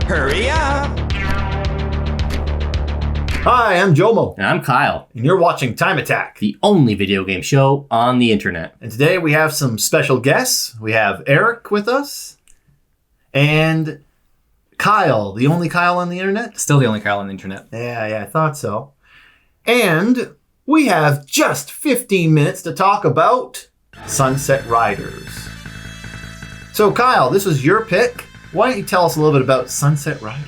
Hurry up! Hi, I'm Jomo. And I'm Kyle, And you're watching Time Attack. the only video game show on the internet. And today we have some special guests. We have Eric with us. And Kyle, the only Kyle on the internet? Still the only Kyle on the internet. Yeah, I thought so. And we have just 15 minutes to talk about Sunset Riders. So Kyle, this was your pick. Why don't you tell us a little bit about Sunset Riders?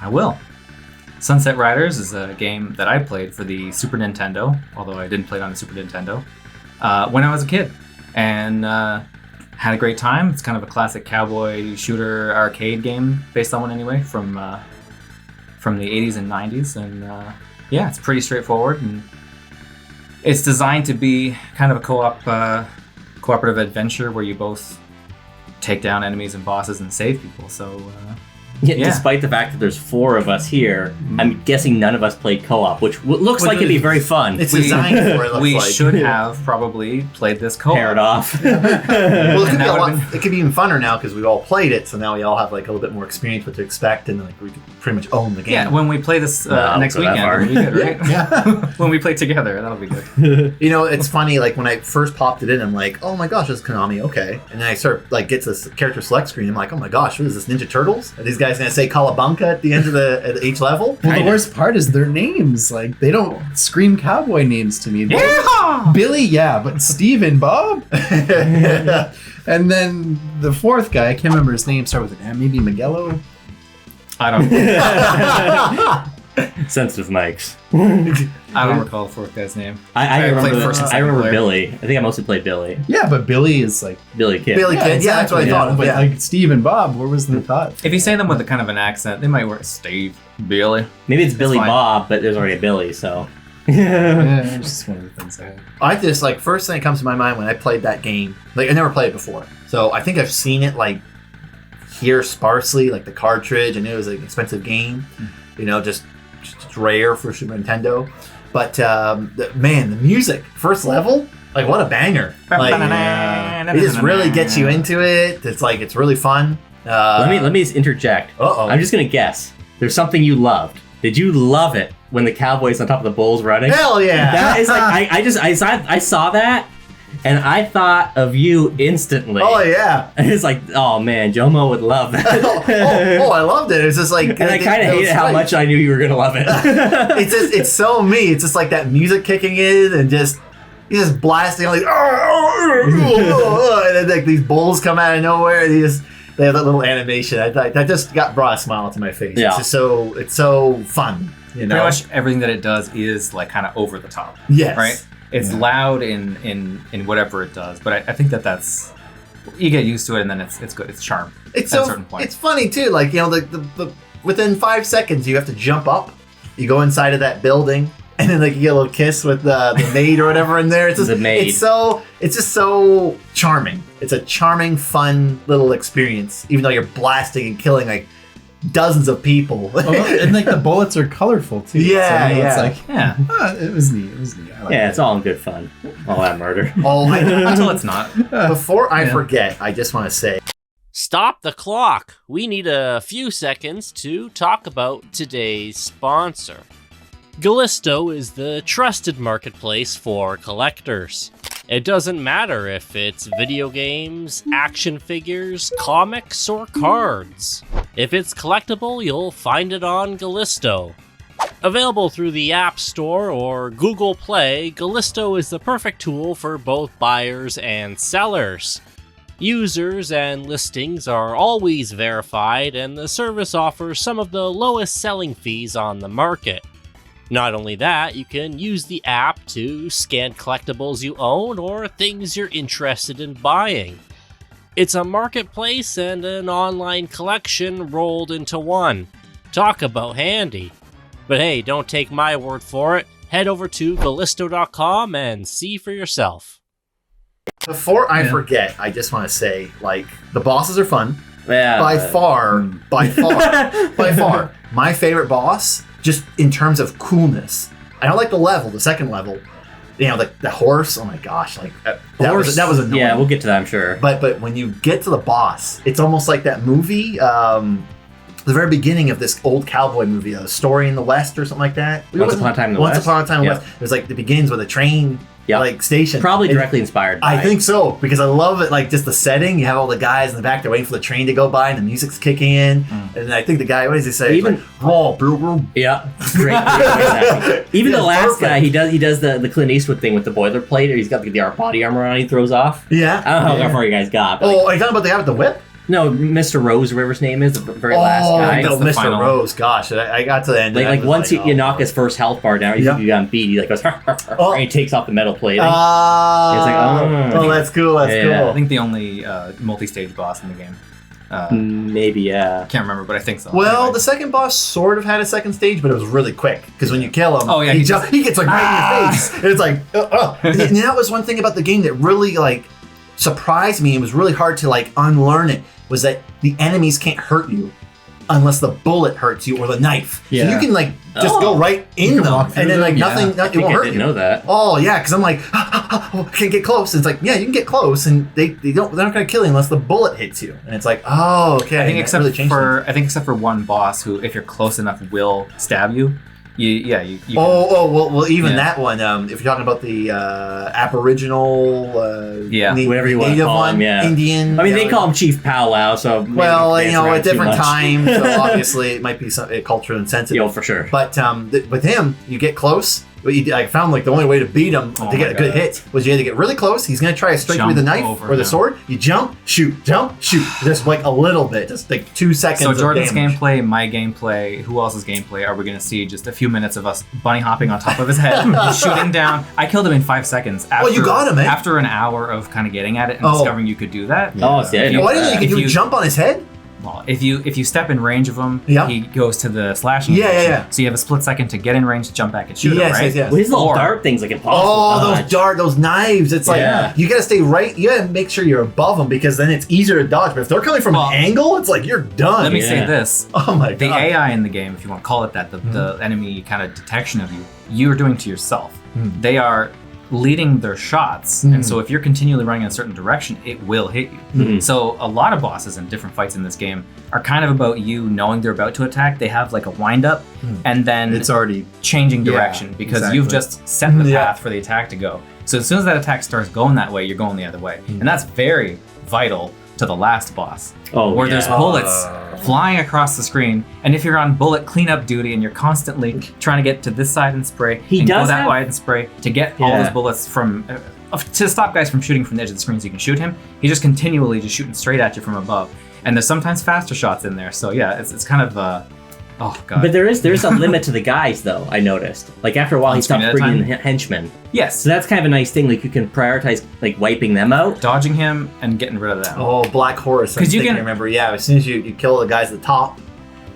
I will. Sunset Riders is a game that I played for the Super Nintendo, although I didn't play it on the Super Nintendo, when I was a kid. And had a great time. It's kind of a classic cowboy shooter arcade game, based on one anyway, from the 80s and 90s. And yeah, it's pretty straightforward. And it's designed to be kind of a cooperative adventure where you both take down enemies and bosses and save people. So Yet, Yeah. despite the fact that there's 4 of us here, I'm guessing none of us played co-op, which looks like it'd be very fun. It's designed for it, looks we like. should have probably played this co-op. Pair it off. Well, it could, And be that a lot, would've been- it could be even funner now because we've all played it, so now we all have like a little bit more experience what to expect, and like we could pretty much own the game. Yeah, when we play this No, next go that weekend, far. it'll be good, right? Yeah. When we play together, that'll be good. You know, it's funny, like when I first popped it in, I'm like, oh my gosh, this is Konami, okay. And then I start, like, get to this character select screen, I'm like, oh my gosh, what is this, Ninja Turtles? Are these guys gonna say Calabunca at the end of at each level? Well, the worst part is their names. Like, they don't scream cowboy names to me. Yeah! Billy, yeah, but Steve and Bob? And then the fourth guy, I can't remember his name, start with an M, maybe Miguelo? I don't Sensitive mics. I don't recall the fourth guy's name. I played remember, first and I second remember player. Billy. I think I mostly played Billy. Yeah, but Billy is like... Billy Kid. Billy Kid, yeah, that's what I thought. But Yeah. like Steve and Bob, where was the thought? If you say them with a kind of an accent, they might work. Steve, Billy. Maybe it's Billy fine. Bob, but there's already a Billy, so. Yeah, it's just one of the things I had. I just, like, first thing that comes to my mind when I played that game, like, I never played it before. So I think I've seen it, like, here sparsely, like the cartridge. I knew it was an expensive game, you know, just rare for Super Nintendo. But, man, the music, first level, like, what a banger. Like, it just really gets you into it. It's like, it's really fun. Let me interject. Uh-oh. I'm just gonna guess. There's something you loved. Did you love it when the Cowboys on top of the Bulls running? Hell yeah! That is like I saw that and I thought of you instantly. Oh yeah! It's like, oh man, Jomo would love that. oh, I loved it. It's just like, And I kind of hated how much I knew you were gonna love it. it's so me. It's just like that music kicking in and just he's just blasting like, and then like these bulls come out of nowhere. And they have that little animation. That just brought a smile to my face. Yeah. It's just so fun. You know? Pretty much everything that it does is like kind of over the top. Yes. Right? It's loud in whatever it does, but I think that's you get used to it and then it's good. It's charm. It's at so a certain point. it's funny too. Like, you know, the within 5 seconds you have to jump up. You go inside of that building. And then, like, you get a little kiss with the maid or whatever in there. It's just, The maid. It's just so charming. It's a charming, fun little experience. Even though you're blasting and killing like dozens of people. And like the bullets are colorful too. Yeah, so, you know, yeah. It's like, Yeah. it was neat. I liked Yeah, it. it's all in good fun. All that murder. Oh, Until it's not. before I forget, I just want to say, Stop the clock. We need a few seconds to talk about today's sponsor. Gallisto is the trusted marketplace for collectors. It doesn't matter if it's video games, action figures, comics, or cards. If it's collectible, you'll find it on Gallisto. Available through the App Store or Google Play, Gallisto is the perfect tool for both buyers and sellers. Users and listings are always verified, and the service offers some of the lowest selling fees on the market. Not only that, you can use the app to scan collectibles you own or things you're interested in buying. It's a marketplace and an online collection rolled into one. Talk about handy. But hey, don't take my word for it. Head over to Gallisto.com and see for yourself. before I forget, I just want to say, like, the bosses are fun. Yeah. By far, my favorite boss, just in terms of coolness. I don't like the second level. You know, the horse. Oh my gosh, like that was annoying. Yeah, we'll get to that, I'm sure. But when you get to the boss, it's almost like that movie. the very beginning of this old cowboy movie, A Story in the West or something like that. Once Upon a Time in the West. Once Upon a Time in the Yeah. West. It was like it begins with a train like station. Probably And directly inspired by I think so, because I love it, like just the setting. You have all the guys in the back, they're waiting for the train to go by and the music's kicking in. And I think the guy, what does he say? Even- He's like, "Oh, bro, bro." Yeah, great voice acting. Even Yeah, the last perfect. guy, he does the Clint Eastwood thing with the boilerplate, or he's got the body armor on. He throws off. Yeah. I don't know how far you guys got. But Oh, are you talking about the guy with the whip? no, Mr. Rose, whatever his name is, the very last Oh, guy. no, the Mr. final- Rose. Gosh, I got to the end. Like and I once was you knock his first health bar down, you Yeah. think you got beat. He like goes, and he takes off the metal plating. It's like, oh, that's cool. That's Yeah. I cool. think the only multi-stage boss in the game. Maybe, yeah. Can't remember, but I think so. Well, Anyway. the second boss sort of had a second stage, but it was really quick because when you kill him, Oh, yeah, he he gets like right in your face. And it's like, and that was one thing about the game that really like surprised me and was really hard to like unlearn it, was that the enemies can't hurt you unless the bullet hurts you or the knife. So Yeah. you can like just Oh. go right in can them walk through and then like them, nothing, yeah. I it think won't I hurt didn't you. know that. Oh yeah, because I'm like, I can't get close. And it's like, yeah, you can get close, and they're not gonna kill you unless the bullet hits you. And it's like, oh, okay. I think that except really changed things. except for one boss who, if you're close enough, will stab you. You can- Well, even Yeah. that one. If you're talking about the Aboriginal, Whatever you wanna native call one, him, yeah. Indian. I mean, they you know, call him Chief Powwow, so maybe Well, we can dance around at too different much. times, so obviously it might be some culturally insensitive. Yeah, for sure. But with him, you get close. I found like the only way to beat him Oh to get my a good God. hit was you had to get really close. He's gonna try to strike you with the Jump knife over or the him. sword. You jump, shoot, just like a little bit, just like 2 seconds. So of Jordan's damage. gameplay, my gameplay, who else's gameplay are we going to see? Just a few minutes of us bunny hopping on top of his head, shooting down. I killed him in 5 seconds. After, you got him, eh? After an hour of kind of getting at it and Oh. discovering you could do that. Oh, see, I didn't know Why didn't that. you? Can If you you- jump on his head? Well, if you step in range of him, Yeah. he goes to the slashing. Yeah, animation. yeah. So you have a split second to get in range, jump back and shoot him, Yes, right? yes, yes. Well, his little Or- dart thing's like impossible. Oh, to dodge. those knives. It's like, Yeah. you gotta stay right. You gotta make sure you're above them because then it's easier to dodge. But if they're coming from Well, an angle, it's like, you're done. Let me Yeah. say this. Oh my The god. AI in the game, if you want to call it that, the enemy kind of detection of you, you're doing to yourself. They are leading their shots, and so if you're continually running in a certain direction, it will hit you. So a lot of bosses in different fights in this game are kind of about you knowing they're about to attack. They have like a wind up, and then It's already changing Yeah, direction because exactly. you've just set the Yeah. path for the attack to go. So as soon as that attack starts going that way, you're going the other way, and that's very vital to the last boss. Oh, where yeah. there's bullets flying across the screen, and if you're on bullet cleanup duty and you're constantly trying to get to this side and spray, He and does go that have- wide and spray to get all Yeah. those bullets from to stop guys from shooting from the edge of the screen so you can shoot him. He's just continually just shooting straight at you from above, and there's sometimes faster shots in there. So yeah, it's kind of oh god. But there's a limit to the guys, though, I noticed. Like, after a while, he One screen stopped at a bringing time? the henchmen. yes, So that's kind of a nice thing. Like, you can prioritize, like, wiping them out. dodging him and getting rid of them. Oh, Black Horse. 'Cause you I can- remember. Yeah, as soon as you kill the guys at the top,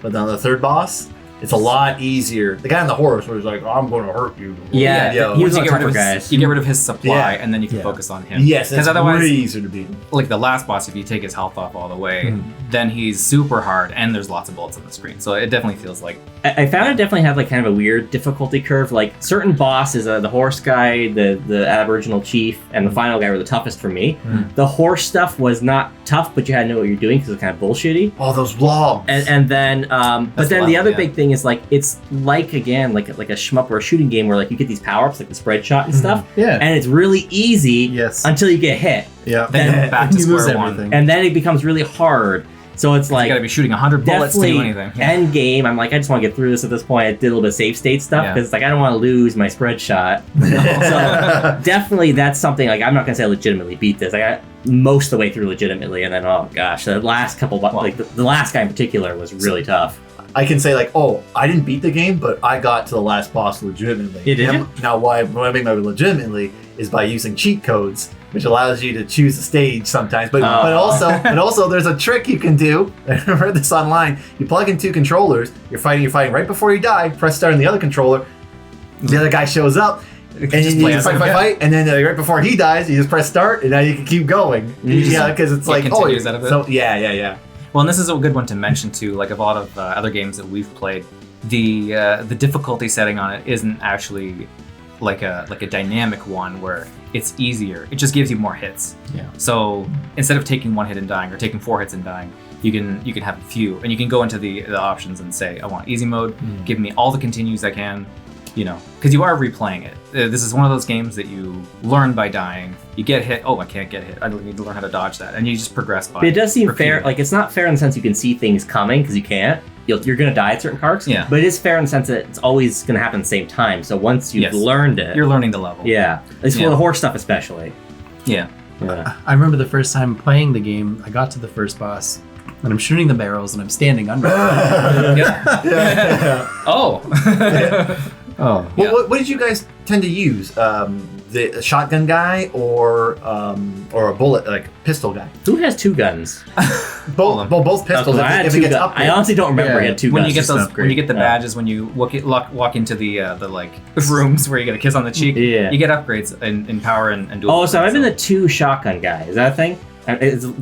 but then the third boss, it's a lot easier. The guy on the horse was like, "I'm going to hurt you." Yeah, Yo. he was Once you a get rid tougher of guy. his, you get rid of his supply, Yeah. and then you can Yeah. focus on him. Yes, because it's otherwise, way easier to beat. like the last boss, if you take his health off all the way, then he's super hard, and there's lots of bullets on the screen. So it definitely feels like I found it definitely had, like, kind of a weird difficulty curve. Like, certain bosses, the horse guy, the Aboriginal chief, and the final guy were the toughest for me. The horse stuff was not tough, but you had to know what you're doing because it's kind of bullshitty. All those logs. And then, but That's then the the level, other yeah. big thing is, like, it's like, again, like a shmup or a shooting game where, like, you get these power ups, like the spread shot and stuff, yeah. and it's really easy Yes. until you get hit, Yeah. then you're back to You lose square one. everything. and then it becomes really hard. So it's You like gotta be shooting 100 bullets to do definitely anything. Yeah. end game. I'm like, I just want to get through this at this point. I did a little bit of save state stuff Yeah. because it's like I don't want to lose my spread shot. So definitely that's something like I'm not gonna say I legitimately beat this. I got most of the way through legitimately, and then oh gosh, the last couple like the last guy in particular was really tough. I can say like, oh, I didn't beat the game, but I got to the last boss legitimately. You did? Now, what I mean by legitimately is by using cheat codes, which allows you to choose a stage sometimes. But also there's a trick you can do. I heard this online. You plug in two controllers. You're fighting right before you die. Press start on the other controller. The other guy shows up. And then you play just as him, fight, and then right before he dies, you just press start, and now you can keep going. Yeah, because it's it like, oh, continues out of it. so yeah. Well, and this is a good one to mention too. Like a lot of other games that we've played, the difficulty setting on it isn't actually like a dynamic one where it's easier. It just gives you more hits. Yeah. So instead of taking 1 hit and dying or taking 4 hits and dying, you can have a few, and you can go into the options and say, I want easy mode. Give me all the continues I can. Because you are replaying it. This is one of those games that you learn by dying. You get hit. Oh, I can't get hit. I need to learn how to dodge that, and you just progress by. But it does seem repeating. fair. Like, it's not fair in the sense you can see things coming because you can't. You're going to die at certain parts. Yeah. But it is fair in the sense that it's always going to happen at the same time. So once you've Yes. learned it, You're learning the level. yeah. It's for Yeah. the horse stuff especially. Yeah. Yeah. I remember the first time playing the game, I got to the first boss, and I'm shooting the barrels, and I'm standing under. Oh. Oh. Yeah. What did you guys tend to use? The shotgun guy or a bullet, like pistol guy? Who has 2 guns? Both pistols. I had if 2 it gets guns. I upgraded. honestly don't remember Yeah. he had 2 when guns. you get just an those, upgrade. when you get the Yeah. badges, when you walk into the like rooms where you get a kiss on the cheek, Yeah. you get upgrades in power and dual. Oh, so I've been the 2 shotgun guy. Is that a thing? We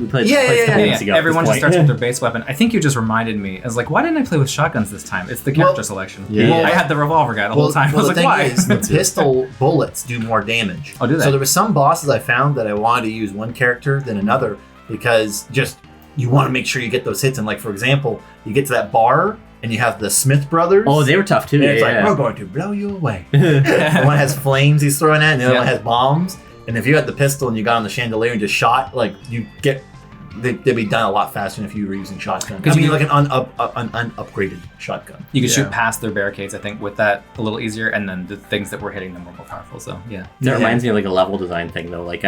played, Yeah, played a couple yeah. weeks ago at Everyone this just point. starts with their base weapon. I think you just reminded me. I was like, why didn't I play with shotguns this time? It's the character Well, selection. yeah. I had the revolver guy the whole time. I was the like, thing why? is, the pistol bullets do more damage. Oh, do they? So there were some bosses I found that I wanted to use one character than another because just you want to make sure you get those hits. And like for example, you get to that bar and you have the Smith brothers. Oh, they were tough too. And it's Yeah. like we're going to blow you away. The one has flames he's throwing at, and the other Yeah. one has bombs. And if you had the pistol and you got on the chandelier and just shot, like you get. They'd be done a lot faster than if you were using shotgun. Because you you can- like an unupgraded shotgun. You could Yeah. shoot past their barricades, I think, with that a little easier, and then the things that were hitting them were more powerful. So yeah. That reminds me of like a level design thing though. Like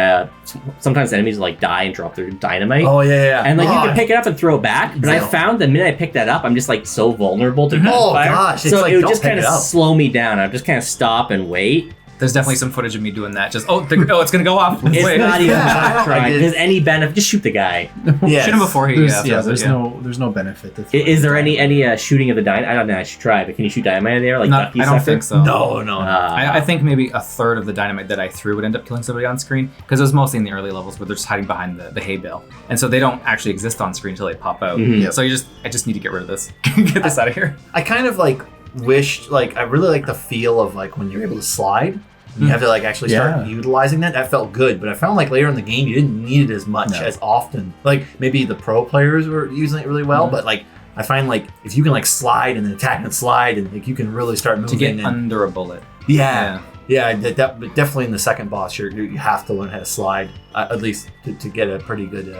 sometimes enemies like die and drop their dynamite. Oh yeah. And like you Oh, can pick it up and throw it back, but I Exactly. found the minute I picked that up, I'm just like so vulnerable to Oh, fire. gosh, it's so like, it would don't just pick kind of it up. slow me down. I'd just kind of stop and wait. There's definitely some footage of me doing that. Just it's gonna go off. It's Wait. not even Yeah, worth trying. I did. There's any benefit? Just shoot the guy. Yes. Shoot him before he. There's no benefit. To Is there any shooting of the dynamite? I don't know. I should try, but can you shoot dynamite in there? Like Not, ducky I don't sucker? think so. No. I think maybe a third of the dynamite that I threw would end up killing somebody on screen because it was mostly in the early levels where they're just hiding behind the hay bale, and so they don't actually exist on screen until they pop out. Mhm. Yep. So I just need to get rid of this. Get this out of here. I kind of like wished, like, I really like the feel of like when you're able to slide. You have to like actually start Yeah. utilizing that. That felt good, but I found like later in the game you didn't need it as much No. as often. Like maybe the pro players were using it really well, but like I find like if you can like slide and then attack and slide and like you can really start moving. To get and, under a bullet. yeah, but definitely in the second boss, you have to learn how to slide at least to get a pretty good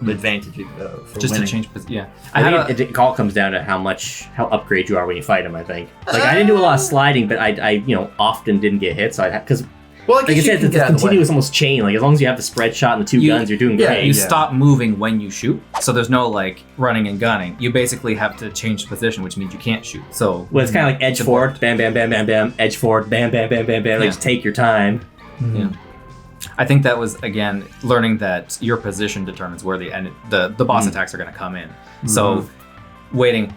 advantage for Just winning. to change. Yeah. I think it all comes down to how upgrade you are when you fight him. I think. Like I didn't do a lot of sliding, but I often didn't get hit. So because Well, like I said, it's a continuous almost chain. Like as long as you have the spread shot and the 2 guns, you're doing yeah, great. You stop moving when you shoot, so there's no like running and gunning. You basically have to change position, which means you can't shoot. So Well, it's kind of like edge forward, bam, bam, bam, bam, bam, edge forward, bam, bam, bam, bam, bam. Like Yeah. just take your time. yeah. I think that was again learning that your position determines where the boss attacks are going to come in. So waiting,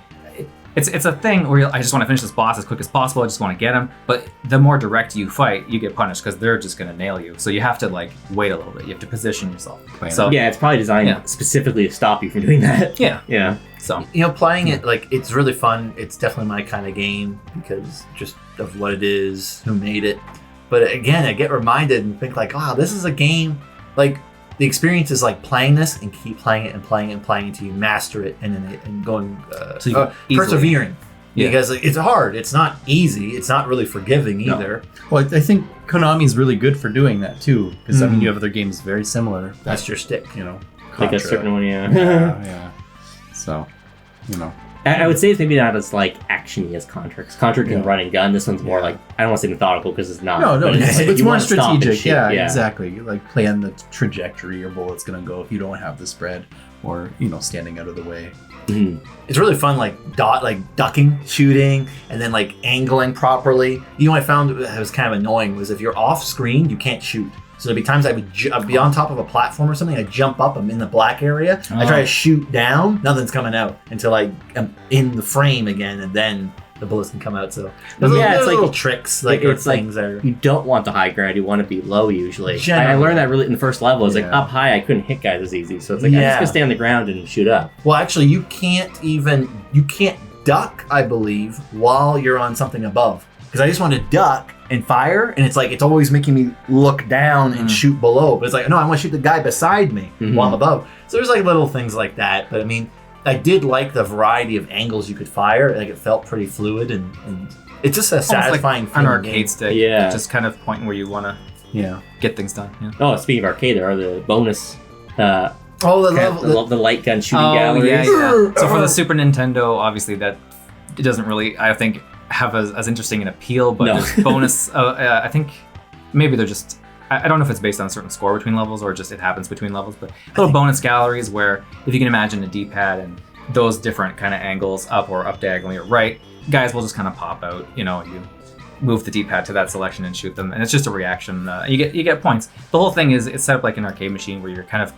it's a thing where I just want to finish this boss as quick as possible. I just want to get him. But the more direct you fight, you get punished because they're just going to nail you. So you have to like wait a little bit. You have to position yourself. So Yeah, it's probably designed Yeah. specifically to stop you from doing that. yeah. Yeah. So Playing it like it's really fun. It's definitely my kind of game because just of what it is, who made it. But again, I get reminded and think like, wow, this is a game. Like the experience is like playing this and keep playing it and playing it and playing it until you master it and going So you can easily- persevering. Yeah. Because it's hard. It's not easy. It's not really forgiving No. either. Well, I think Konami's really good for doing that too, because I mean, you have other games very similar. That's your stick. Like a Contra. certain one, yeah. Yeah. So, I would say it's maybe not as like actiony as Contra. 'Cause Contra can Yeah. run and gun. This one's more like I don't want to say methodical because it's not. No, but it's you more wanna stop and strategic. shoot, Yeah, exactly. Like plan the trajectory your bullet's gonna go if you don't have the spread, or standing out of the way. Mhm. It's really fun, like ducking, shooting, and then like angling properly. What I found that was kind of annoying was if you're off screen, you can't shoot. So there'd be times I would I'd be on top of a platform or something. I jump up, I'm in the black area. I try to shoot down, nothing's coming out until I am in the frame again, and then the bullets can come out. So there's Yeah, it's like- little tricks, like or it's like things there. you don't want the high ground. You want to be low usually. I Generally. learned that really in the first level. It's like Yeah. up high, I couldn't hit guys as easy. So it's like I'm Yeah. just gonna stay on the ground and shoot up. Well, actually, you can't duck, I believe, while you're on something above. because I just want to duck and fire, and it's like it's always making me look down and shoot below. But it's like, no, I want to shoot the guy beside me while I'm above. So there's like little things like that. But I mean, I did like the variety of angles you could fire. Like it felt pretty fluid, and it's just a satisfying like an arcade game. stick. Yeah. Just kind of pointing where you want to get things done. Yeah. Oh, speaking of arcade, there are the bonus. The The light gun shooting Oh, galleries. yeah. So for the Super Nintendo, obviously that it doesn't really, I think, have as interesting an appeal. But No. there's bonus. I think maybe they're just. I don't know if it's based on a certain score between levels or just it happens between levels. But little bonus galleries where if you can imagine a D-pad and those different kind of angles, up or up diagonally or right, guys will just kind of pop out. You know, you move the D-pad to that selection and shoot them, and it's just a reaction. You get points. The whole thing is it's set up like an arcade machine where you're kind of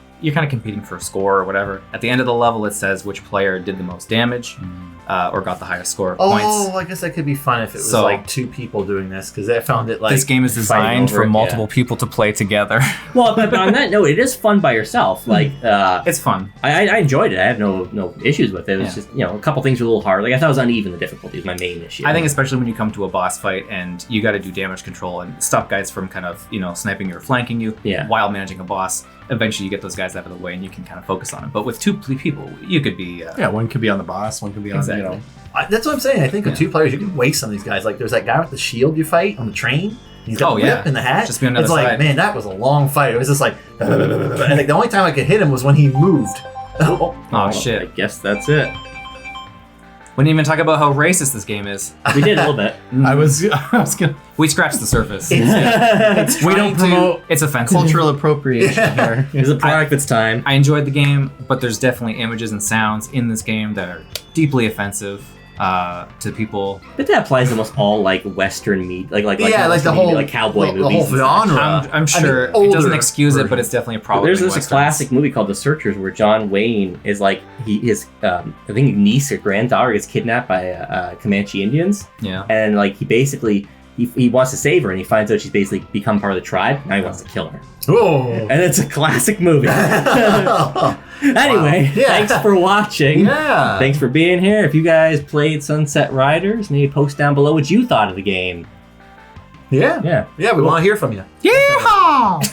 competing for a score or whatever. At the end of the level, it says which player did the most damage or got the highest score of points. Oh, I guess that could be fun if it was like two people doing this, because I found it like this game is designed for multiple people to play together. Well, but on that note, it is fun by yourself. Like, it's fun. I enjoyed it. I have no issues with it. It was just a couple things were a little hard. Like I thought it was uneven. The difficulty was my main issue. I think especially when you come to a boss fight and you got to do damage control and stop guys from kind of sniping you or flanking you while managing a boss. Eventually, you get those guys out of the way and you can kind of focus on them. But with two people, you could be one could be on the boss, one could be on That's what I'm saying. I think with two players, you can waste some of these guys. Like there's that guy with the shield you fight on the train. He's got the whip and the hat. Just be on the it's other like, side. man, that was a long fight. It was just like, and like the only time I could hit him was when he moved. Oh shit! I guess that's it. We didn't even talk about how racist this game is. We did a little bit. I was gonna. We scratched the surface. We don't promote It's offensive. cultural appropriation here. It's a product that's time. I enjoyed the game, but there's definitely images and sounds in this game that are deeply offensive to people. But that applies to almost all like Western meat, like the Western whole media, like cowboy the movies. whole and stuff. genre. I'm sure it doesn't excuse it, but it's definitely a problem. There's in this Westerns. classic movie called The Searchers where John Wayne is like his I think niece or granddaughter gets kidnapped by Comanche Indians. Yeah. And like he basically he wants to save her and he finds out she's basically become part of the tribe. Now he wants to kill her. Oh. And it's a classic movie. Anyway, thanks for watching. Yeah. Thanks for being here. If you guys played Sunset Riders, maybe post down below what you thought of the game. Yeah. We want to hear from you. Yeehaw!